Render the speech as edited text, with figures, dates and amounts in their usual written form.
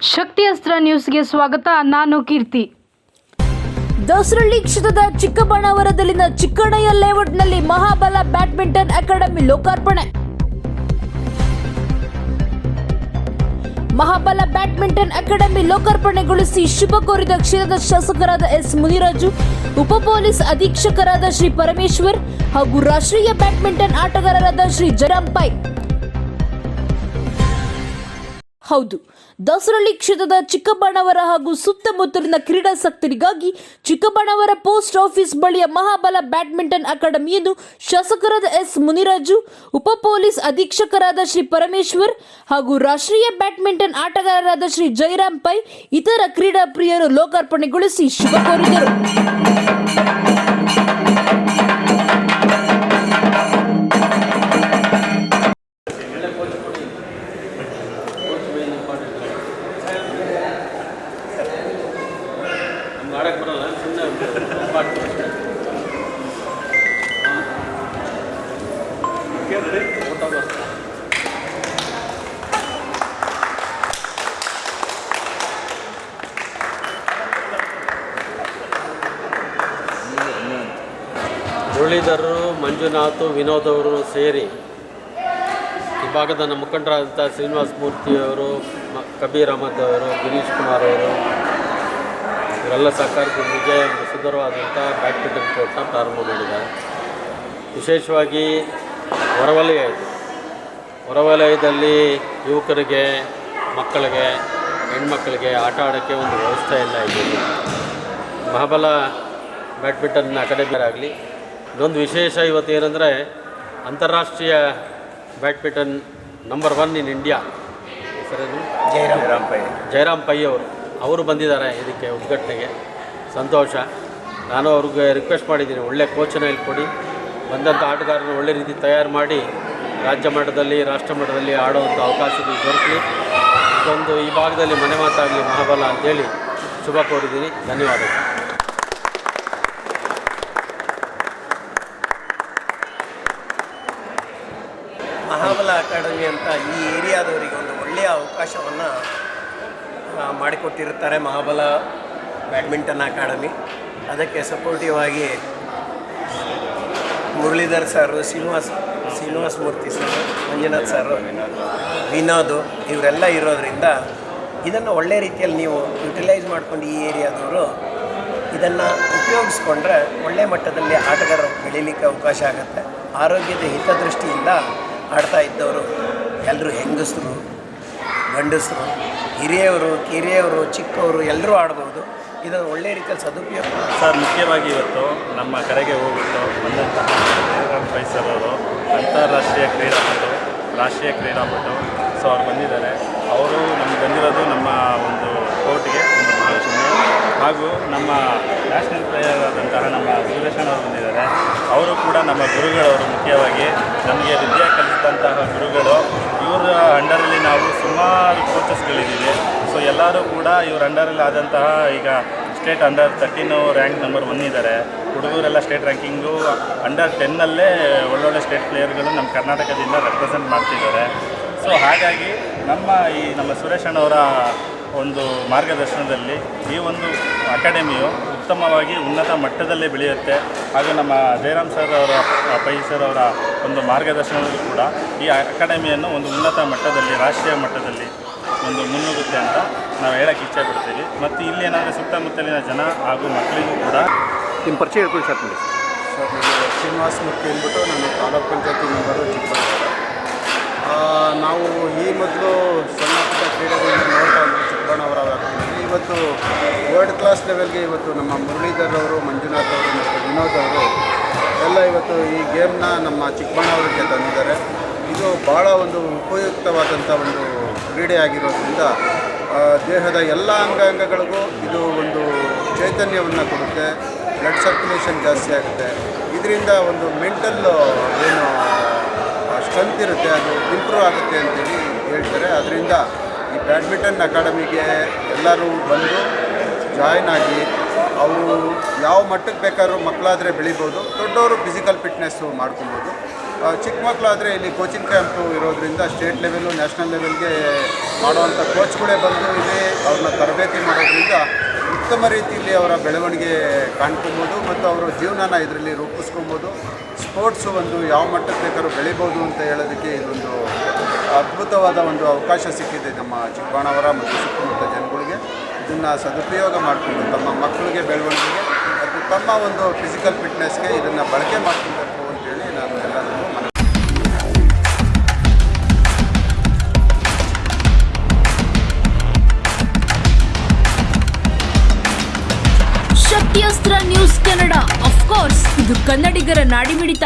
ಶಕ್ತಿ ಅಸ್ತ್ರ ನ್ಯೂಸ್ಗೆ ಸ್ವಾಗತ. ನಾನು ಕೀರ್ತಿ. ದಾಸರಳ್ಳಿ ಕ್ಷೇತ್ರದ ಚಿಕ್ಕಬಳ್ಳಾವರದಲ್ಲಿನ ಚಿಕ್ಕಣ್ಣಯ್ಯ ಲೇಔಟ್ನಲ್ಲಿ ಮಹಾಬಲ ಬ್ಯಾಡ್ಮಿಂಟನ್ ಅಕಾಡೆಮಿ ಲೋಕಾರ್ಪಣೆ. ಮಹಾಬಲ ಬ್ಯಾಡ್ಮಿಂಟನ್ ಅಕಾಡೆಮಿ ಲೋಕಾರ್ಪಣೆಗೊಳಿಸಿ ಶುಭ ಕೋರಿದ ಕ್ಷೇತ್ರದ ಶಾಸಕರಾದ ಎಸ್ ಮುನಿರಾಜು, ಉಪ ಪೊಲೀಸ್ ಅಧೀಕ್ಷಕರಾದ ಶ್ರೀ ಪರಮೇಶ್ವರ್ ಹಾಗೂ ರಾಷ್ಟ್ರೀಯ ಬ್ಯಾಡ್ಮಿಂಟನ್ ಆಟಗಾರರಾದ ಶ್ರೀ ಜಯರಾಮ್ ಪೈ. ಹೌದು, ದಾಸರಳ್ಳಿ ಕ್ಷೇತ್ರದ ಚಿಕ್ಕಬಳ್ಳಾವರ ಹಾಗೂ ಸುತ್ತಮುತ್ತಲಿನ ಕ್ರೀಡಾಸಕ್ತರಿಗಾಗಿ ಚಿಕ್ಕಬಳ್ಳಾವರ ಪೋಸ್ಟ್ ಆಫೀಸ್ ಬಳಿಯ ಮಹಾಬಲ ಬ್ಯಾಡ್ಮಿಂಟನ್ ಅಕಾಡೆಮಿಯನ್ನು ಶಾಸಕರಾದ ಎಸ್ ಮುನಿರಾಜು, ಉಪ ಪೊಲೀಸ್ ಅಧೀಕ್ಷಕರಾದ ಶ್ರೀ ಪರಮೇಶ್ವರ್ ಹಾಗೂ ರಾಷ್ಟ್ರೀಯ ಬ್ಯಾಡ್ಮಿಂಟನ್ ಆಟಗಾರರಾದ ಶ್ರೀ ಜಯರಾಮ್ ಪೈ ಇತರ ಕ್ರೀಡಾ ಪ್ರಿಯರು ಲೋಕಾರ್ಪಣೆಗೊಳಿಸಿ ಶುಭ ಕೋರಿದರು. ಮುರಳೀಧರರು, ಮಂಜುನಾಥ್, ವಿನೋದ್ ಅವರು ಸೇರಿ ಈ ಭಾಗದ ನಮ್ಮ ಮುಖಂಡರಾದಂಥ ಶ್ರೀನಿವಾಸ ಮೂರ್ತಿಯವರು, ಕಬೀರ್ ಅಹಮದ್ ಅವರು, ಗಿರೀಶ್ ಕುಮಾರ್ ಅವರು ಇವರೆಲ್ಲ ಸಹಕಾರದಿಂದ ವಿಜಯ ಸುಂದರವಾದಂಥ ಬ್ಯಾಡ್ಮಿಂಟನ್ ಕೋರ್ಟ್ನ ಪ್ರಾರಂಭ ಮಾಡಿದ್ದಾರೆ. ವಿಶೇಷವಾಗಿ ಹೊರವಲಯ ಇದೆ. ಹೊರವಲಯದಲ್ಲಿ ಯುವಕರಿಗೆ, ಮಕ್ಕಳಿಗೆ, ಹೆಣ್ಮಕ್ಕಳಿಗೆ ಆಟ ಆಡೋಕ್ಕೆ ಒಂದು ವ್ಯವಸ್ಥೆ ಎಲ್ಲ ಇದೆ. ಮಹಾಬಲ ಬ್ಯಾಡ್ಮಿಂಟನ್ ಅಕಾಡೆಮಿ ಆಗಲಿ, ಇನ್ನೊಂದು ವಿಶೇಷ ಇವತ್ತು ಏನಂದರೆ ಅಂತಾರಾಷ್ಟ್ರೀಯ ಬ್ಯಾಡ್ಮಿಂಟನ್ ನಂಬರ್ 1 ಇನ್ ಇಂಡಿಯಾ ಹೆಸರೇನು ಜಯರಾಮ್ ಪೈ ಅವರು ಬಂದಿದ್ದಾರೆ ಇದಕ್ಕೆ ಉದ್ಘಾಟನೆಗೆ. ಸಂತೋಷ. ನಾನು ಅವ್ರಿಗೆ ರಿಕ್ವೆಸ್ಟ್ ಮಾಡಿದ್ದೀನಿ, ಒಳ್ಳೆ ಕೋಚನ್ನ ಇಲ್ಲಿ ಕೊಡಿ, ಬಂದಂಥ ಆಟಗಾರರನ್ನು ಒಳ್ಳೆ ರೀತಿ ತಯಾರು ಮಾಡಿ ರಾಜ್ಯ ಮಟ್ಟದಲ್ಲಿ, ರಾಷ್ಟ್ರ ಮಟ್ಟದಲ್ಲಿ ಆಡುವಂಥ ಅವಕಾಶಗಳು ದೊರಕಲಿ. ಇದೊಂದು ಈ ಭಾಗದಲ್ಲಿ ಮನೆ ಮಾತಾಗಲಿ ಮಹಾಬಲ ಅಂತೇಳಿ ಶುಭ ಕೋರಿದ್ದೀನಿ. ಧನ್ಯವಾದಗಳು. ಮಹಾಬಲ ಅಕಾಡೆಮಿ ಅಂತ ಈ ಏರಿಯಾದವರಿಗೆ ಒಂದು ಒಳ್ಳೆಯ ಅವಕಾಶವನ್ನು ಮಾಡಿಕೊಟ್ಟಿರುತ್ತಾರೆ ಮಹಾಬಲ ಬ್ಯಾಡ್ಮಿಂಟನ್ ಅಕಾಡೆಮಿ. ಅದಕ್ಕೆ ಸಪೋರ್ಟಿವ್ ಆಗಿ Muralidhar sir, Srinivasa Murthy sir, Manjunath sir, Vinod ಇವರೆಲ್ಲ ಇರೋದರಿಂದ ಇದನ್ನು ಒಳ್ಳೆ ರೀತಿಯಲ್ಲಿ ನೀವು ಯುಟಿಲೈಸ್ ಮಾಡ್ಕೊಂಡು ಈ ಏರಿಯಾದವರು ಇದನ್ನು ಉಪಯೋಗಿಸ್ಕೊಂಡ್ರೆ ಒಳ್ಳೆಯ ಮಟ್ಟದಲ್ಲಿ ಆಟಗಾರರು ಬೆಳೀಲಿಕ್ಕೆ ಅವಕಾಶ ಆಗುತ್ತೆ. ಆರೋಗ್ಯದ ಹಿತದೃಷ್ಟಿಯಿಂದ ಆಡ್ತಾ ಇದ್ದವರು ಎಲ್ಲರೂ ಹೆಂಗಸರು, ಗಂಡಸರು, ಹಿರಿಯವರು, ಕಿರಿಯವರು, ಚಿಕ್ಕವರು ಎಲ್ಲರೂ ಆಡ್ಬೋದು. ಇದನ್ನು ಒಳ್ಳೆಯ ರೀತಿಯಲ್ಲಿ ಸದುಪಯೋಗ ಸರ್. ಮುಖ್ಯವಾಗಿ ಇವತ್ತು ನಮ್ಮ ಕರೆಗೆ ಹೋಗ್ಬಿಟ್ಟು ಬಂದಂತಹ ಜಯರಾಮ್ ಪೈ ಸರ್ ಅವರು ಅಂತಾರಾಷ್ಟ್ರೀಯ ಕ್ರೀಡಾಪಟು, ರಾಷ್ಟ್ರೀಯ ಕ್ರೀಡಾಪಟು. ಸೊ ಅವ್ರು ಬಂದಿದ್ದಾರೆ. ಅವರು ನಮ್ಗೆ ಬಂದಿರೋದು ನಮ್ಮ ಒಂದು ಕೋರ್ಟ್ಗೆ ಒಂದು ಮಹಾಪುಣ್ಯ. ಹಾಗೂ ನಮ್ಮ ನ್ಯಾಷನಲ್ ಪ್ಲೇಯರ್ ಆದಂತಹ ನಮ್ಮ ಸುರೇಶನ್ ಅವರು ಬಂದಿದ್ದಾರೆ. ಅವರು ಕೂಡ ನಮ್ಮ ಗುರುಗಳವರು. ಮುಖ್ಯವಾಗಿ ನಮಗೆ ವಿದ್ಯೆ ಕಲಿಸಿದಂತಹ ಗುರುಗಳು. ಇವರ ಅಂಡರಲ್ಲಿ ನಾವು ಸುಮಾರು ಕೋಚಸ್ಗಳಿದ್ದೀವಿ. ಸೊ ಎಲ್ಲರೂ ಕೂಡ ಇವ್ರ ಅಂಡರಲ್ಲಿ ಆದಂತಹ ಈಗ ಸ್ಟೇಟ್ ಅಂಡರ್ 13 ರ್ಯಾಂಕ್ ನಂಬರ್ 1 ಇದ್ದಾರೆ. ಹುಡುಗರೆಲ್ಲ ಸ್ಟೇಟ್ ರ್ಯಾಂಕಿಂಗು ಅಂಡರ್ 10ನಲ್ಲೇ ಒಳ್ಳೊಳ್ಳೆ ಸ್ಟೇಟ್ ಪ್ಲೇಯರ್ಗಳು ನಮ್ಮ ಕರ್ನಾಟಕದಿಂದ ರೆಪ್ರೆಸೆಂಟ್ ಮಾಡ್ತಿದ್ದಾರೆ. ಸೊ ಹಾಗಾಗಿ ನಮ್ಮ ಸುರೇಶ್ ಅಣ್ಣವರ ಒಂದು ಮಾರ್ಗದರ್ಶನದಲ್ಲಿ ಈ ಒಂದು ಅಕಾಡೆಮಿಯು ಉತ್ತಮವಾಗಿ ಉನ್ನತ ಮಟ್ಟದಲ್ಲೇ ಬೆಳೆಯುತ್ತೆ. ಹಾಗೂ ನಮ್ಮ ಜಯರಾಮ್ ಸರ್ ಅವರ, ಪೈ ಸರ್ ಅವರ ಒಂದು ಮಾರ್ಗದರ್ಶನದಲ್ಲೂ ಕೂಡ ಈ ಅಕಾಡೆಮಿಯನ್ನು ಒಂದು ಉನ್ನತ ಮಟ್ಟದಲ್ಲಿ, ರಾಷ್ಟ್ರೀಯ ಮಟ್ಟದಲ್ಲಿ ಒಂದು ಮುನ್ನುಗ್ಗುತ್ತೆ ಅಂತ ನಾವು ಹೇಳೋಕ್ಕೆ ಇಚ್ಛೆ ಪಡ್ತೀವಿ. ಮತ್ತು ಇಲ್ಲಿ ಏನಾದರೆ ಸುತ್ತಮುತ್ತಲಿನ ಜನ ಹಾಗೂ ಮಕ್ಕಳಿಗೂ ಕೂಡ ನಿಮ್ಮ ಪರಿಚಯ ಹೇಳ್ಕೊಂಡು ಸ್ಟಾರ್ಟ್ ಮಾಡಿ ಸರ್. ಶ್ರೀನಿವಾಸ ಮೂರ್ತಿ ಅಂದ್ಬಿಟ್ಟು ನಾನು ತಾಲೂಕು ಪಂಚಾಯತಿ ಮೆಂಬರು ಚಿಕ್ಕಬಳ್ಳಾಪುರ. ನಾವು ಈ ಮೊದಲು ಸಣ್ಣ ಪುಟ್ಟ ಕ್ರೀಡೆಗಳನ್ನ ನೋಡ್ತಾ ಇದ್ವಿ ಚಿಕ್ಕಬಳ್ಳಾಪುರ ವ್ಯಾಪ್ತಿಯಲ್ಲಿ. ಇವತ್ತು ವರ್ಲ್ಡ್ ಕ್ಲಾಸ್ ಲೆವೆಲ್ಗೆ ಇವತ್ತು ನಮ್ಮ ಮುರಳೀಧರ್ ಅವರು, ಮಂಜುನಾಥ್ ಅವರು ಮತ್ತು ವಿನೋದ್ ಅವರು ಎಲ್ಲ ಇವತ್ತು ಈ ಗೇಮ್ನ ನಮ್ಮ ಚಿಕ್ಕಬಳ್ಳಾಪುರಕ್ಕೆ ತಂದಿದ್ದಾರೆ. ಇದು ಭಾಳ ಒಂದು ಉಪಯುಕ್ತವಾದಂಥ ಒಂದು ಕ್ರೀಡೆ ಆಗಿರೋದ್ರಿಂದ ದೇಹದ ಎಲ್ಲ ಅಂಗಾಂಗಗಳಿಗೂ ಇದು ಒಂದು ಚೈತನ್ಯವನ್ನು ಕೊಡುತ್ತೆ. ಬ್ಲಡ್ ಸರ್ಕ್ಯುಲೇಷನ್ ಜಾಸ್ತಿ ಆಗುತ್ತೆ. ಇದರಿಂದ ಒಂದು ಮೆಂಟಲ್ ಏನು ಸ್ಟ್ರೆಂತ್ ಇರುತ್ತೆ, ಅದು ಇಂಪ್ರೂವ್ ಆಗುತ್ತೆ ಅಂತೇಳಿ ಹೇಳ್ತಾರೆ. ಅದರಿಂದ ಈ ಬ್ಯಾಡ್ಮಿಂಟನ್ ಅಕಾಡೆಮಿಗೆ ಎಲ್ಲರೂ ಬಂದು ಜಾಯ್ನ್ ಆಗಿ ಅವರು ಯಾವ ಮಟ್ಟಕ್ಕೆ ಬೇಕಾದ್ರೂ ಮಕ್ಕಳಾದರೆ ಬೆಳಿಬೋದು, ದೊಡ್ಡವರು ಫಿಸಿಕಲ್ ಫಿಟ್ನೆಸ್ಸು ಮಾಡ್ಕೊಬೋದು. ಚಿಕ್ಕ ಮಕ್ಕಳಾದರೆ ಇಲ್ಲಿ ಕೋಚಿಂಗ್ ಕ್ಯಾಂಪು ಇರೋದರಿಂದ ಸ್ಟೇಟ್ ಲೆವೆಲ್ಲು, ನ್ಯಾಷನಲ್ ಲೆವೆಲ್ಗೆ ಮಾಡುವಂಥ ಕೋಚ್ಗಳೇ ಬಂದು ಇಲ್ಲಿ ಅವ್ರನ್ನ ತರಬೇತಿ ಮಾಡೋದ್ರಿಂದ ಉತ್ತಮ ರೀತಿಯಲ್ಲಿ ಅವರ ಬೆಳವಣಿಗೆ ಕಾಣ್ಕೊಬೋದು ಮತ್ತು ಅವರ ಜೀವನನ ಇದರಲ್ಲಿ ರೂಪಿಸ್ಕೊಬೋದು. ಸ್ಪೋರ್ಟ್ಸು ಒಂದು ಯಾವ ಮಟ್ಟಕ್ಕೆ ಬೇಕಾದ್ರೂ ಬೆಳಿಬೋದು ಅಂತ ಹೇಳೋದಕ್ಕೆ ಇದೊಂದು ಅದ್ಭುತವಾದ ಒಂದು ಅವಕಾಶ ಸಿಕ್ಕಿದೆ ನಮ್ಮ ಚಿಕ್ಕಬಾಣಾವರ ಮತ್ತು ಸುತ್ತಮುತ್ತ ಜನಗಳಿಗೆ. ಇದನ್ನು ಸದುಪಯೋಗ ಮಾಡಿಕೊಂಡು ತಮ್ಮ ಮಕ್ಕಳಿಗೆ ಬೆಳವಣಿಗೆಗೆ ಮತ್ತು ತಮ್ಮ ಒಂದು ಫಿಸಿಕಲ್ ಫಿಟ್ನೆಸ್ಗೆ ಇದನ್ನು ಬಳಕೆ ಮಾಡ್ಕೊಬೇಕು ಅಂತೇಳಿ ನಾನು ಎಲ್ಲರಿಗೂ ಮನವಿ. ಶಕ್ತಿಯಸ್ತ್ರ ನ್ಯೂಸ್ ಕನ್ನಡ, ಆಫ್ ಕೋರ್ಸ್ ಇದು ಕನ್ನಡಿಗರ ನಾಡಿಮಿಡಿತ.